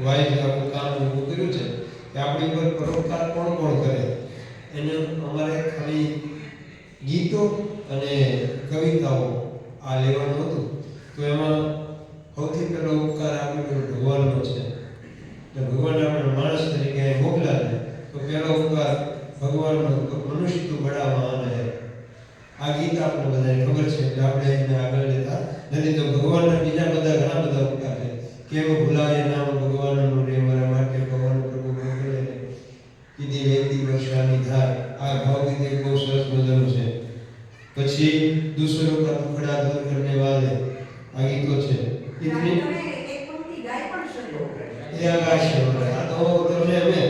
Wise આપણું કામ ઊભું કર્યું છે કે આપણી ઉપર પરોપકાર કોણ કોણ કરે એને અમારે ખાલી ગીતો અને કવિતાઓ આ લેવાનું હતું. તો એમાં સૌથી પહેલો ઉપકાર આપણી પર ભગવાનનો છે. તો ભગવાન આપણે માણસ તરીકે મોકલ્યા છે તો પહેલો ઉપકાર ભગવાનનો તો મનુષ્ય તું બડા મહાન હે. આ ગીત આપણે બધાને ખબર છે એટલે આપણે એને આગળ લેતા નથી. તો ભગવાનના બીજા બધા ઘણા બધા ઉપકાર છે. કેમ ભૂલાય નામ ભગવાનનું રે મારા માટે ભગવાન પ્રભુ મોકલે કીધી વેતી વર્ષાની ધાર. આ ભાવગીત એક બહુ સરસ મજાનું છે. પછી દૂસરો કા ટુકડા દૂર કરને વાલે આ ગીતો છે. ઇતની એક પંક્તિ ગાય પણ શકો એ આકાશ આ તો તમને અમે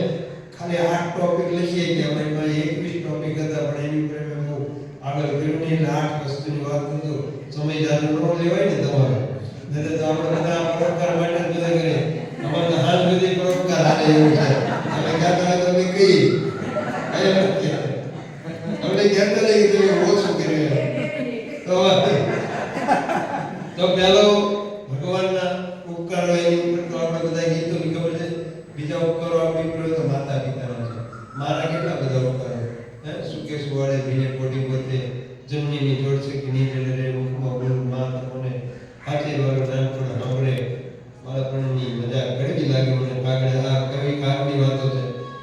ખાલી 8 ટોપિક લખીએ કે અમે 21 ટોપિક હતા પણ એની ઉપર અમે બહુ આગળ કર્યું નહીં. 8 વસ્તુની વાત કરતો સમય જાતો ન લેવાય ને તમારે નહીં તો આપણે બધા પરોપકાર માટે બધા કરે. અમારે તો હાલ બધી પરોપકાર હાલે એવું છે. અમે કહેતા તમે કઈ અમને કહેતા નહીં કે તમે ઓછું કર્યું તો પહેલો ભગવાનના ઉપકારો એની ઉપર તો આપણે બધા ગીતોની ખબર છે. બીજા ઉપકારો આપણી ઉપર તો માતા પિતાના છે. મારા કેટલા બધા ઉપકારો સુકે સુવાડે ભીને પોટી પોતે જમનીની જોડ છે કે નીચે રે મુખમાં બોલ માં તમને હાથી વાળો નાનપણ સાંભળે બાળપણની મજા ઘણી લાગે મને. કાગડે આ કવિ કાગની વાતો છે.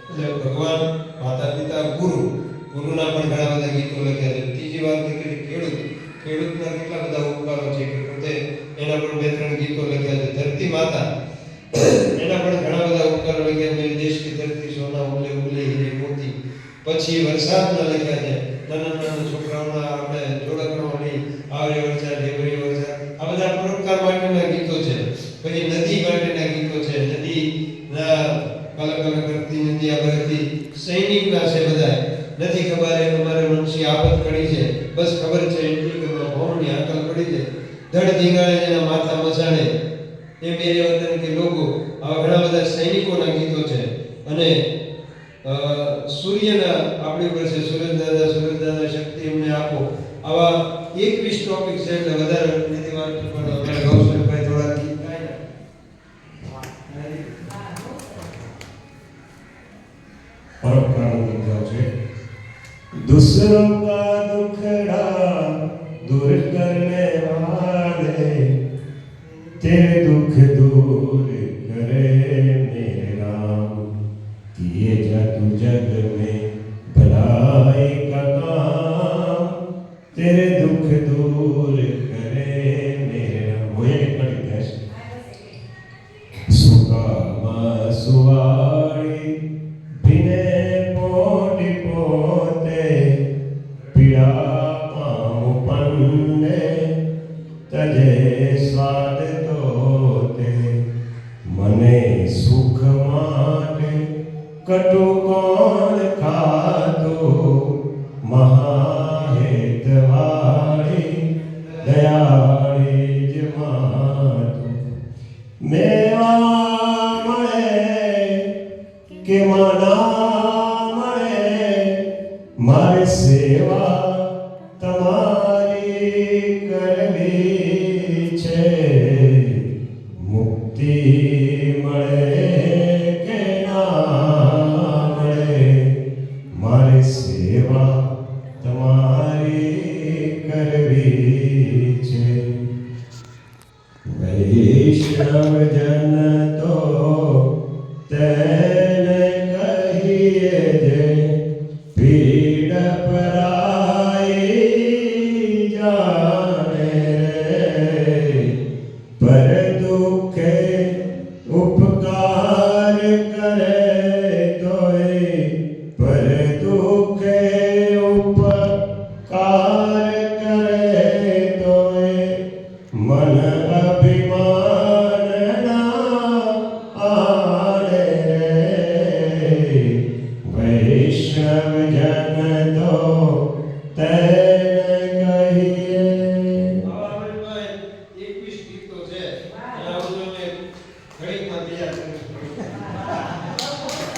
એટલે ભગવાન માતા પિતા ગુરુના પણ ઘણા બધા ગીતો લખ્યા છે. ત્રીજી વાત નીકળી ખેડૂતના કેટલા બધા ઉપકારો છે કે પોતે એના પણ 2-3 ગીતો લખ્યા છે. ધરતી માતા એના પણ ઘણા બધા ઉપકારો લખ્યા છે. દેશ કી ધરતી સોના ઉલે ઉલે હીરે મોતી. પછી વરસાદના લખ્યા છે. નાના છોકરાઓના આપણે જોડકણોની આવરે વરસાદ ઢેબરી વરસાદ આ બધા પરોપકાર માટેના ગીતો છે. પછી નદી માટેના ગીતો છે. નદીના કલ કલ કરતી નદી આ બધી સૈનિકના છે. બધા નથી ખબર એ અમારે મનસી આફત કરી છે બસ ખબર છે એટલી કે ભવનની આકલ પડી છે. ધડ ધીંગાળે જેના માથા મસાણે એ મેરે વતન કે લોકો આવા ઘણા બધા સૈનિકોના ગીતો છે. અને સૂર્યના આપણી ઉપર છે સૂરજ દાદા શક્તિ અમને આપો. આવા 21 ટોપિક છે એટલે વધારે નથી વાત પણ અમારે ગૌસરભાઈ થોડા ગીત ગાય પરોપકારનો ગીત છે. दूसरों का दुखड़ा दूर करने वाले तेरे दुख दूर करे मेरे राम. किए जा तू जग में भलाई का काम तेरे दुख दूर करे मेरे राम. वो ये कड़ी कैसे सुका सुवाड़ी बिने पोटी पोते पीड़ा पाम पन्ने तजे स्वाद तोते मने सुख माटे कटु कोण खातो महाहेतवाड़ी दयाड़ी जमातो. मेवा मळे के मना मळे मारे सेवा તમારી કરવી છે. મુક્તિ મળે કે ના મળે મારી સેવા તમારી કરવી છે. વૈષ્ણવજન તો તેને કહીએ જે પીડ પરાઈ જાણે રે. પર દુઃખે ઉપકાર કરે તોય પર દુઃખે ઉપકાર કરે તોય મન અભિમાન ના આણે રે. વૈષ્ણવજન તો તે